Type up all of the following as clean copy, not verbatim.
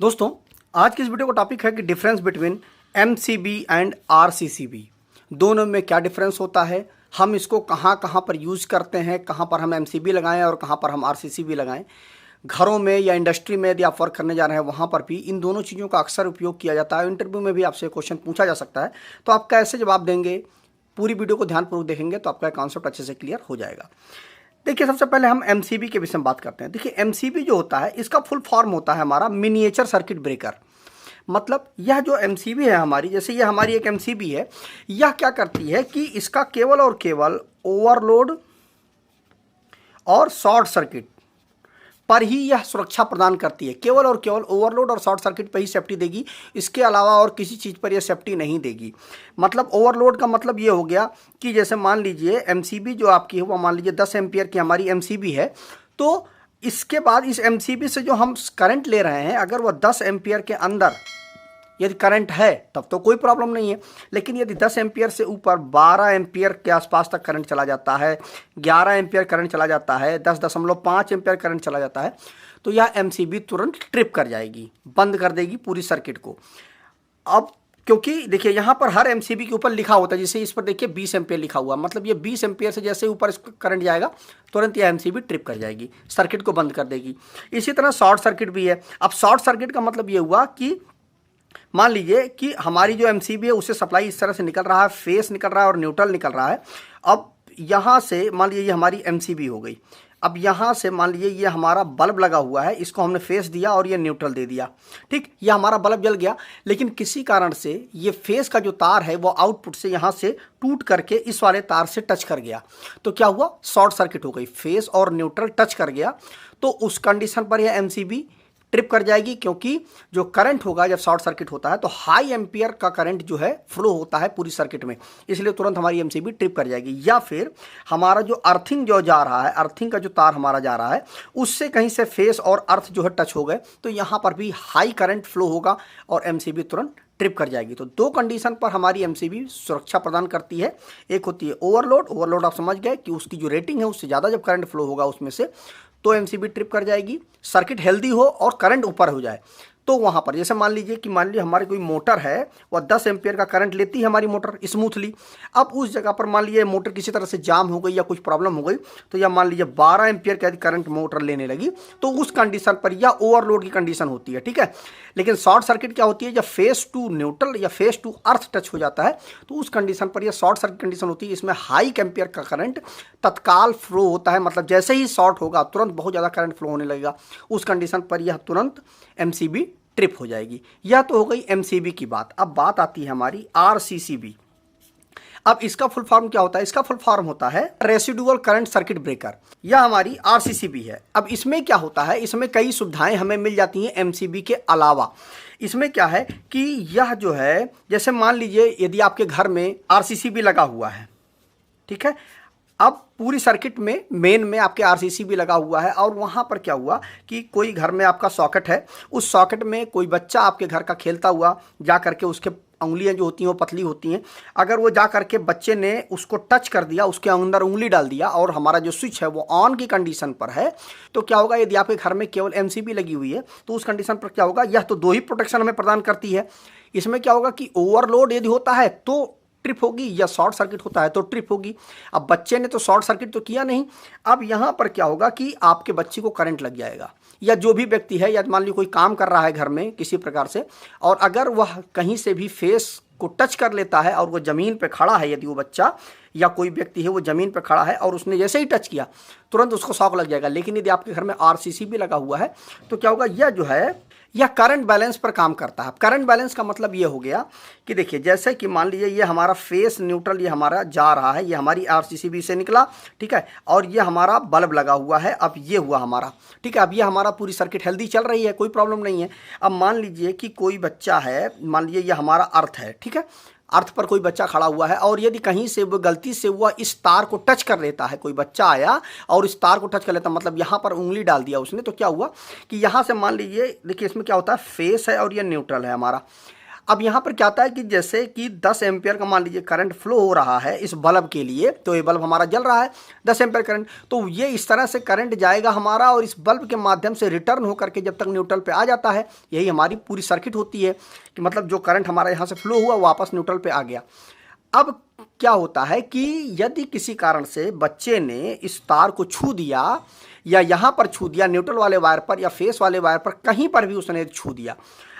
दोस्तों, आज की इस वीडियो का टॉपिक है कि difference between MCB and RCCB. दोनों में क्या डिफरेंस होता है, हम इसको कहाँ कहाँ पर यूज़ करते हैं, कहाँ पर हम एमसीबी लगाएं और कहाँ पर हम आरसीसीबी लगाएं। घरों में या इंडस्ट्री में यदि आप वर्क करने जा रहे हैं वहाँ पर भी इन दोनों चीज़ों का अक्सर उपयोग किया जाता है। इंटरव्यू में भी आपसे क्वेश्चन पूछा जा सकता है, तो आप कैसे जवाब देंगे, पूरी वीडियो को ध्यानपूर्वक देखेंगे तो आपका कॉन्सेप्ट अच्छे से क्लियर हो जाएगा। देखिए, सबसे पहले हम एमसीबी के विषय में बात करते हैं। देखिए, एमसीबी जो होता है इसका फुल फॉर्म होता है हमारा मिनिएचर सर्किट ब्रेकर। मतलब यह जो एमसीबी है हमारी, जैसे ये हमारी एक एमसीबी है, यह क्या करती है कि इसका केवल और केवल ओवरलोड और शॉर्ट सर्किट पर ही यह सुरक्षा प्रदान करती है। केवल और केवल ओवरलोड और शॉर्ट सर्किट पर ही सेफ्टी देगी, इसके अलावा और किसी चीज़ पर यह सेफ्टी नहीं देगी। मतलब ओवरलोड का मतलब ये हो गया कि जैसे मान लीजिए एमसीबी जो आपकी है वो मान लीजिए 10 एम्पियर की हमारी एमसीबी है, तो इसके बाद इस एमसीबी से जो हम करंट ले रहे हैं अगर वह 10 एम्पियर के अंदर यदि करंट है तब तो कोई प्रॉब्लम नहीं है। लेकिन यदि 10 एम्पियर से ऊपर 12 एम्पियर के आसपास तक करंट चला जाता है, 11 एम्पियर करंट चला जाता है, 10.5 एम्पियर करंट चला जाता है, तो यह एमसीबी तुरंत ट्रिप कर जाएगी, बंद कर देगी पूरी सर्किट को। अब क्योंकि देखिए यहाँ पर हर एमसीबी के ऊपर लिखा होता है, जैसे इस पर देखिए 20 एम्पियर लिखा हुआ, मतलब ये 20 एम्पियर से जैसे ऊपर इसका करंट जाएगा तुरंत यह एमसीबी ट्रिप कर जाएगी, सर्किट को बंद कर देगी। इसी तरह शॉर्ट सर्किट भी है। अब शॉर्ट सर्किट का मतलब ये हुआ कि मान लीजिए कि हमारी जो एमसीबी है उससे सप्लाई इस तरह से निकल रहा है, फेस निकल रहा है और न्यूट्रल निकल रहा है। अब यहाँ से मान लीजिए ये हमारी एमसीबी हो गई। अब यहाँ से मान लीजिए ये हमारा बल्ब लगा हुआ है, इसको हमने फेस दिया और ये न्यूट्रल दे दिया, ठीक, ये हमारा बल्ब जल गया। लेकिन किसी कारण से ये फेस का जो तार है वो आउटपुट से यहाँ से टूट करके इस वाले तार से टच कर गया, तो क्या हुआ, शॉर्ट सर्किट हो गई, फेस और न्यूट्रल टच कर गया। तो उस कंडीशन पर यह एमसीबी ट्रिप कर जाएगी, क्योंकि जो करंट होगा जब शॉर्ट सर्किट होता है तो हाई एम्पियर का करंट जो है फ्लो होता है पूरी सर्किट में, इसलिए तुरंत हमारी एमसीबी ट्रिप कर जाएगी। या फिर हमारा जो अर्थिंग जो जा रहा है, अर्थिंग का जो तार हमारा जा रहा है उससे कहीं से फेस और अर्थ जो है टच हो गए, तो यहाँ पर भी हाई करंट फ्लो होगा और एमसीबी तुरंत ट्रिप कर जाएगी। तो दो कंडीशन पर हमारी एमसीबी सुरक्षा प्रदान करती है। एक होती है ओवरलोड, ओवरलोड आप समझ गए कि उसकी जो रेटिंग है उससे ज़्यादा जब करंट फ्लो होगा उसमें से, तो एमसीबी ट्रिप कर जाएगी। सर्किट हेल्दी हो और करंट ऊपर हो जाए तो वहाँ पर जैसे मान लीजिए हमारी कोई मोटर है, वह 10 एम्पियर का करंट लेती है हमारी मोटर स्मूथली। अब उस जगह पर मान लीजिए मोटर किसी तरह से जाम हो गई या कुछ प्रॉब्लम हो गई, तो यह मान लीजिए 12 एम्पियर का करंट मोटर लेने लगी, तो उस कंडीशन पर यह ओवरलोड की कंडीशन होती है, ठीक है। लेकिन शॉर्ट सर्किट क्या होती है, जब फेस टू न्यूट्रल या फेस टू अर्थ टच हो जाता है तो उस कंडीशन पर यह शॉर्ट सर्किट कंडीशन होती है। इसमें हाई एम्पियर का करंट तत्काल फ्लो होता है, मतलब जैसे ही शॉर्ट होगा तुरंत बहुत ज़्यादा करंट फ्लो होने लगेगा, उस कंडीशन पर यह तुरंत एमसीबी ट्रिप हो जाएगी। यह तो हो गई एमसीबी की बात। अब बात आती है हमारी आरसीसीबी। अब इसका फुल फॉर्म क्या होता है, इसका फुल फॉर्म होता है रेसिडुअल करंट सर्किट ब्रेकर। यह हमारी आरसीसीबी है। अब इसमें क्या होता है, इसमें कई सुविधाएं हमें मिल जाती हैं एमसीबी के अलावा। इसमें क्या है कि यह जो है, जैसे मान लीजिए यदि आपके घर में आरसीसीबी लगा हुआ है, ठीक है, अब पूरी सर्किट में मेन में आपके आरसीसीबी लगा हुआ है और वहाँ पर क्या हुआ कि कोई घर में आपका सॉकेट है, उस सॉकेट में कोई बच्चा आपके घर का खेलता हुआ जा करके, उसके उंगलियां जो होती हैं वो पतली होती हैं, अगर वो जा करके बच्चे ने उसको टच कर दिया, उसके अंदर उंगली डाल दिया और हमारा जो स्विच है वो ऑन की कंडीशन पर है, तो क्या होगा, यदि आपके घर में केवल एमसीबी लगी हुई है तो उस कंडीशन पर क्या होगा, यह तो दो ही प्रोटेक्शन हमें प्रदान करती है। इसमें क्या होगा कि ओवरलोड यदि होता है तो ट्रिप होगी, या शॉर्ट सर्किट होता है तो ट्रिप होगी। अब बच्चे ने तो शॉर्ट सर्किट तो किया नहीं, अब यहाँ पर क्या होगा कि आपके बच्चे को करंट लग जाएगा, या जो भी व्यक्ति है, या मान लीजिए कोई काम कर रहा है घर में किसी प्रकार से, और अगर वह कहीं से भी फेस को टच कर लेता है और वो ज़मीन पे खड़ा है, यदि वो बच्चा या कोई व्यक्ति है वो ज़मीन पे खड़ा है और उसने जैसे ही टच किया तुरंत उसको शॉक लग जाएगा। लेकिन यदि आपके घर में आरसीसीबी लगा हुआ है तो क्या होगा, यह जो है यह करंट बैलेंस पर काम करता है। करंट बैलेंस का मतलब ये हो गया कि देखिए, जैसे कि मान लीजिए ये हमारा फेस न्यूट्रल ये हमारा जा रहा है, ये हमारी आरसीसीबी से निकला, ठीक है, और ये हमारा बल्ब लगा हुआ है, अब ये हुआ हमारा, ठीक है। अब ये हमारा पूरी सर्किट हेल्दी चल रही है, कोई प्रॉब्लम नहीं है। अब मान लीजिए कि कोई बच्चा है, मान लीजिए ये हमारा अर्थ है, ठीक है, अर्थ पर कोई बच्चा खड़ा हुआ है और यदि कहीं से वो गलती से वह इस तार को टच कर लेता है, कोई बच्चा आया और इस तार को टच कर लेता, मतलब यहाँ पर उंगली डाल दिया उसने, तो क्या हुआ कि यहाँ से मान लीजिए, देखिए इसमें क्या होता है, फेस है और ये न्यूट्रल है हमारा। अब यहाँ पर क्या होता है कि जैसे कि 10 एम्पियर का मान लीजिए करंट फ्लो हो रहा है इस बल्ब के लिए, तो ये बल्ब हमारा जल रहा है 10 एम्पियर करंट, तो ये इस तरह से करंट जाएगा हमारा और इस बल्ब के माध्यम से रिटर्न होकर के जब तक न्यूट्रल पे आ जाता है, यही हमारी पूरी सर्किट होती है कि मतलब जो करंट हमारा यहाँ से फ्लो हुआ वापस न्यूट्रल पे आ गया। अब क्या होता है कि यदि किसी कारण से बच्चे ने इस तार को छू दिया या यहाँ पर छू दिया, न्यूट्रल वाले वायर पर या फेस वाले वायर पर, कहीं पर भी उसने छू दिया,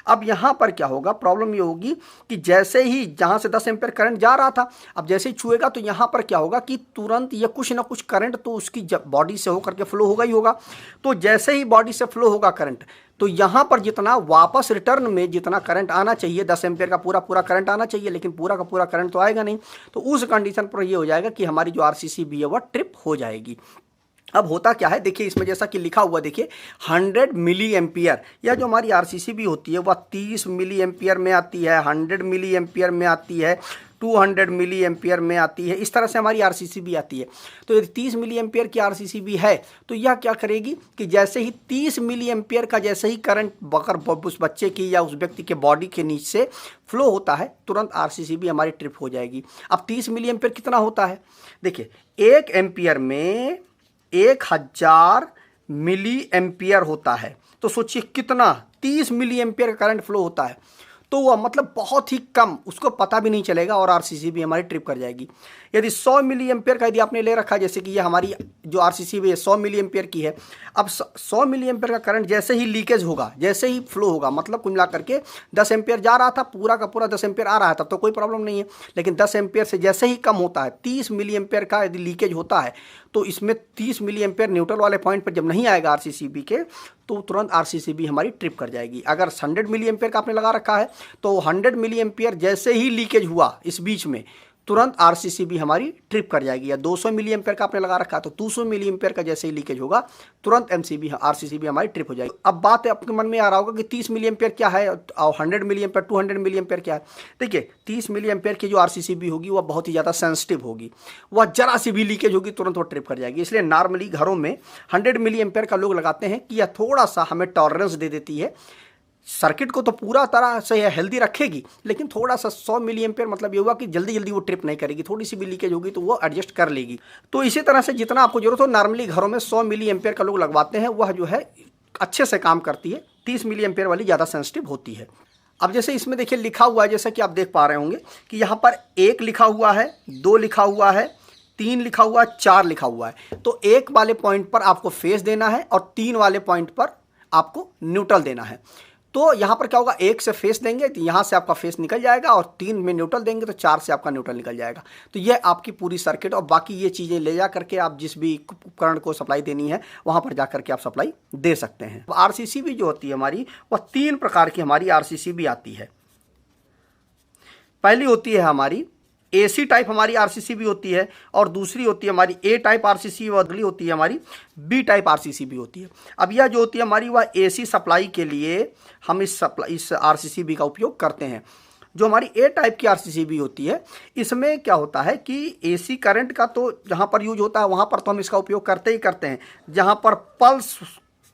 अब यहाँ पर क्या होगा, प्रॉब्लम ये होगी कि जैसे ही जहाँ से 10 एम्पीयर करंट जा रहा था, अब जैसे ही छुएगा तो यहाँ पर क्या होगा कि तुरंत ये कुछ ना कुछ करंट तो उसकी बॉडी से होकर के फ्लो होगा ही होगा। तो जैसे ही बॉडी से फ्लो होगा करंट, तो यहाँ पर जितना वापस रिटर्न में जितना करंट आना चाहिए, 10 एम्पीयर का पूरा करंट आना चाहिए, लेकिन पूरा का पूरा करंट तो आएगा नहीं। तो उस कंडीशन पर ये हो जाएगा कि हमारी जो RCCB है वह ट्रिप हो जाएगी। अब होता क्या है, देखिए इसमें जैसा कि लिखा हुआ, देखिए 100 मिली एम्पियर, यह जो हमारी RCCB होती है वह 30 मिली एम्पियर में आती है, 100 मिली एम्पियर में आती है, 200 मिली एम्पियर में आती है, इस तरह से हमारी RCCB आती है। तो यदि 30 मिली एम्पियर की RCCB है तो यह क्या करेगी कि जैसे ही 30 मिली एम्पियर का जैसे ही करंट बकर उस बच्चे की या उस व्यक्ति के बॉडी के नीचे से फ्लो होता है, तुरंत RCCB हमारी ट्रिप हो जाएगी। अब 30 मिली एम्पियर कितना होता है, देखिए 1 एम्पियर में 1000 मिली एम्पियर होता है, तो सोचिए कितना 30 मिली एम्पियर का करंट फ्लो होता है, तो वह मतलब बहुत ही कम, उसको पता भी नहीं चलेगा और RCCB हमारी ट्रिप कर जाएगी। यदि 100 मिली एम्पियर का यदि आपने ले रखा है, जैसे कि ये हमारी जो RCCB है 100 मिली एम्पियर की है, अब 100 मिली एम्पियर का करंट जैसे ही लीकेज होगा, जैसे ही फ्लो होगा, मतलब कुल मिला करके 10 एम्पियर जा रहा था, पूरा का पूरा 10 एम्पियर आ रहा है, तब तो कोई प्रॉब्लम नहीं है। लेकिन 10 एम्पियर से जैसे ही कम होता है, 30 मिली एम्पियर का यदि लीकेज होता है, तो इसमें 30 मिली एम्पियर न्यूट्रल वाले पॉइंट पर जब नहीं आएगा RCCB के, तो तुरंत RCCB हमारी ट्रिप कर जाएगी। अगर 100 मिली एम्पियर का आपने लगा रखा है, तो 100 मिली एम्पियर जैसे ही लीकेज हुआ इस बीच में, तुरंत RCCB हमारी ट्रिप कर जाएगी। या 200 मिली एम्पियर का आपने लगा रखा है, तो 200 मिली एम्पियर का जैसे ही लीकेज होगा, तुरंत RCCB हमारी ट्रिप हो जाएगी। अब बात है आपके मन में आ रहा होगा कि 30 मिली एम्पियर क्या है और 100 मिली एम्पियर 200 मिली एम्पियर क्या है। देखिए 30 मिली एम्पियर की जो RCCB होगी वह बहुत ही ज़्यादा सेंसिटिव होगी, वह जरा सी भी लीकेज होगी तुरंत वो ट्रिप कर जाएगी। इसलिए नॉर्मली घरों में 100 मिली एम्पियर का लोग लगाते हैं कि यह थोड़ा सा हमें टॉलरेंस दे देती है, सर्किट को तो पूरा तरह से हेल्दी रखेगी, लेकिन थोड़ा सा 100 मिली एम्पियर मतलब ये हुआ कि जल्दी जल्दी वो ट्रिप नहीं करेगी, थोड़ी सी भी लीकेज होगी तो वो एडजस्ट कर लेगी। तो इसी तरह से जितना आपको जरूरत हो, नॉर्मली घरों में 100 मिली एम्पियर का लोग लगवाते हैं, वह जो है अच्छे से काम करती है। 30 मिली एम्पियर वाली ज़्यादा सेंसिटिव होती है। अब जैसे इसमें देखिए लिखा हुआ है, जैसा कि आप देख पा रहे होंगे कि यहाँ पर 1 लिखा हुआ है, 2 लिखा हुआ है, 3 लिखा हुआ है, 4 लिखा हुआ है। तो 1 वाले पॉइंट पर आपको फेस देना है और 3 वाले पॉइंट पर आपको न्यूट्रल देना है। तो यहाँ पर क्या होगा, 1 से फेस देंगे तो यहाँ से आपका फेस निकल जाएगा, और 3 में न्यूट्रल देंगे तो 4 से आपका न्यूट्रल निकल जाएगा। तो यह आपकी पूरी सर्किट, और बाकी ये चीज़ें ले जा करके आप जिस भी उपकरण को सप्लाई देनी है वहाँ पर जा करके आप सप्लाई दे सकते हैं। RCCB जो होती है हमारी, वह 3 प्रकार की हमारी RCCB आती है। पहली होती है हमारी AC टाइप हमारी RCCB होती है, और दूसरी होती है हमारी A टाइप RCCB, और अगली होती है हमारी B टाइप RCCB होती है। अब यह जो होती है हमारी, वह AC सप्लाई के लिए हम इस RCCB का उपयोग करते हैं। जो हमारी A टाइप की RCCB होती है, इसमें क्या होता है कि AC करंट का तो जहाँ पर यूज होता है वहाँ पर तो हम इसका उपयोग करते ही करते हैं। जहाँ पर पल्स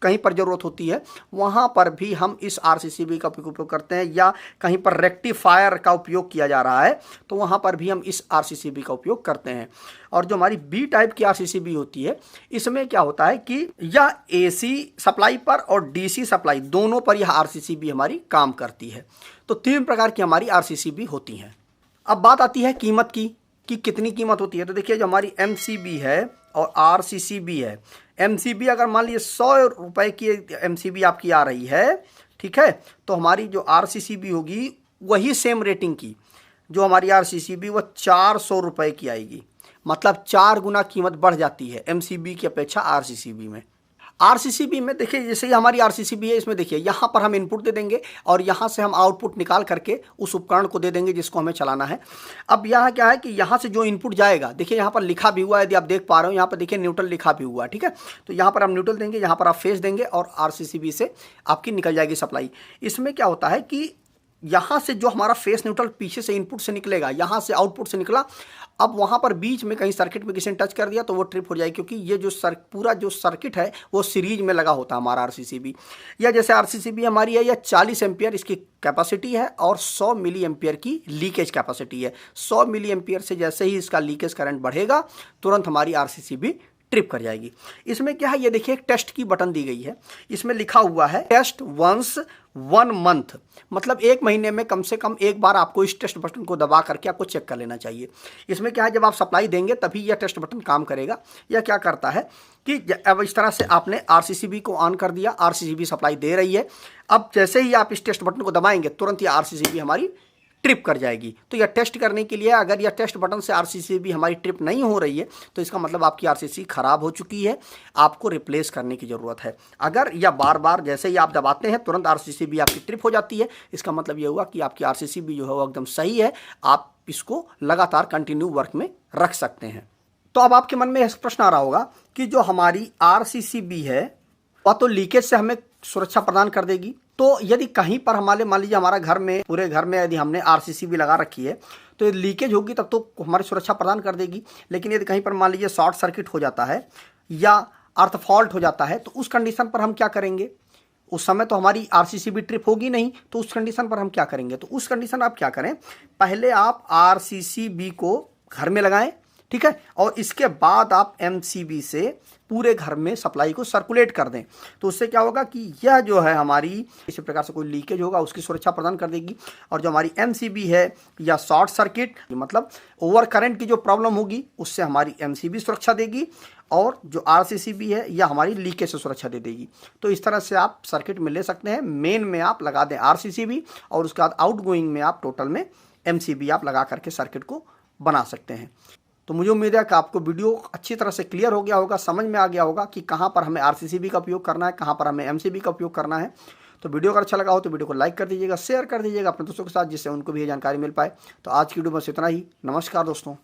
कहीं पर ज़रूरत होती है वहाँ पर भी हम इस RCCB का उपयोग करते हैं, या कहीं पर रेक्टिफायर का उपयोग किया जा रहा है तो वहाँ पर भी हम इस RCCB का उपयोग करते हैं। और जो हमारी B टाइप की RCCB होती है, इसमें क्या होता है कि यह AC सप्लाई पर और DC सप्लाई दोनों पर यह RCCB हमारी काम करती है। तो 3 प्रकार की हमारी RCCB होती हैं। अब बात आती है कीमत की कि कितनी कीमत होती है। तो देखिए जो हमारी MCB है और RCCB है, MCB अगर मान लीजिए 100 रुपये की MCB आपकी आ रही है, ठीक है, तो हमारी जो RCCB होगी वही सेम रेटिंग की जो हमारी RCCB वह 400 रुपये की आएगी। मतलब 4 गुना कीमत बढ़ जाती है MCB की अपेक्षा RCCB में। RCCB में देखिए जैसे ही हमारी RCCB है, इसमें देखिए यहाँ पर हम इनपुट दे देंगे और यहाँ से हम आउटपुट निकाल करके उस उपकरण को दे देंगे जिसको हमें चलाना है। अब यहाँ क्या है कि यहाँ से जो इनपुट जाएगा, देखिए यहाँ पर लिखा भी हुआ है, यदि आप देख पा रहे हो यहाँ पर देखिए न्यूट्रल लिखा भी हुआ है, ठीक है। तो यहाँ पर हम न्यूट्रल देंगे, यहाँ पर आप फेस देंगे और RCCB से आपकी निकल जाएगी सप्लाई। इसमें क्या होता है कि यहाँ से जो हमारा फेस न्यूट्रल पीछे से इनपुट से निकलेगा, यहाँ से आउटपुट से निकला, अब वहाँ पर बीच में कहीं सर्किट में किसी ने टच कर दिया तो वो ट्रिप हो जाएगी, क्योंकि ये जो पूरा जो सर्किट है वो सीरीज में लगा होता है हमारा आरसीसीबी। या जैसे आरसीसीबी हमारी है, यह 40 एम्पियर इसकी कैपेसिटी है और 100 मिली एम्पियर की लीकेज कैपेसिटी है। 100 मिली एम्पियर से जैसे ही इसका लीकेज करंट बढ़ेगा तुरंत हमारी आरसीसीबी ट्रिप कर जाएगी। इसमें क्या है, ये देखिए एक टेस्ट की बटन दी गई है, इसमें लिखा हुआ है टेस्ट वंस 1 मंथ, मतलब 1 महीने में कम से कम एक बार आपको इस टेस्ट बटन को दबा करके आपको चेक कर लेना चाहिए। इसमें क्या है, जब आप सप्लाई देंगे तभी यह टेस्ट बटन काम करेगा। यह क्या करता है कि अब इस तरह से आपने आरसीसीबी को ऑन कर दिया, आरसीसीबी सप्लाई दे रही है। अब जैसे ही आप इस टेस्ट बटन को दबाएंगे तुरंत ये आरसीसीबी हमारी ट्रिप कर जाएगी। तो यह टेस्ट करने के लिए, अगर यह टेस्ट बटन से आरसीसीबी हमारी ट्रिप नहीं हो रही है तो इसका मतलब आपकी आरसीसी खराब हो चुकी है, आपको रिप्लेस करने की ज़रूरत है। अगर यह बार बार जैसे ही आप दबाते हैं तुरंत आरसीसीबी आपकी ट्रिप हो जाती है, इसका मतलब यह हुआ कि आपकी आरसीसीबी जो है वो एकदम सही है, आप इसको लगातार कंटिन्यू वर्क में रख सकते हैं। तो अब आपके मन में यह प्रश्न आ रहा होगा कि जो हमारी आरसीसीबी है वह तो लीकेज से हमें सुरक्षा प्रदान कर देगी, तो यदि कहीं पर हमारे मान लीजिए हमारा घर में, पूरे घर में यदि हमने आरसीसीबी लगा रखी है तो लीकेज होगी तब तो हमारी सुरक्षा प्रदान कर देगी। लेकिन यदि कहीं पर मान लीजिए शॉर्ट सर्किट हो जाता है या अर्थ फॉल्ट हो जाता है तो उस कंडीशन पर हम क्या करेंगे? उस समय तो हमारी आरसीसीबी ट्रिप होगी नहीं, तो उस कंडीशन पर हम क्या करेंगे? तो उस कंडीशन आप क्या करें, पहले आप आरसीसीबी को घर में लगाएं, ठीक है, और इसके बाद आप एमसीबी से पूरे घर में सप्लाई को सर्कुलेट कर दें। तो उससे क्या होगा कि यह जो है हमारी इसी प्रकार से कोई लीकेज होगा उसकी सुरक्षा प्रदान कर देगी, और जो हमारी एमसीबी है या शॉर्ट सर्किट मतलब ओवर करंट की जो प्रॉब्लम होगी उससे हमारी एमसीबी सुरक्षा देगी, और जो आरसीसीबी है या हमारी लीकेज से सुरक्षा दे देगी। तो इस तरह से आप सर्किट में ले सकते हैं। मेन में आप लगा दें आरसीसीबी और उसके बाद आउट गोइंग में आप टोटल में एमसीबी आप लगा करके सर्किट को बना सकते हैं। तो मुझे उम्मीद है कि आपको वीडियो अच्छी तरह से क्लियर हो गया होगा, समझ में आ गया होगा कि कहाँ पर हमें आरसीसीबी का उपयोग करना है, कहाँ पर हमें एमसीबी का उपयोग करना है। तो वीडियो अगर अच्छा लगा हो तो वीडियो को लाइक कर दीजिएगा, शेयर कर दीजिएगा अपने दोस्तों के साथ, जिससे उनको भी ये जानकारी मिल पाए। तो आज की वीडियो बस इतना ही। नमस्कार दोस्तों।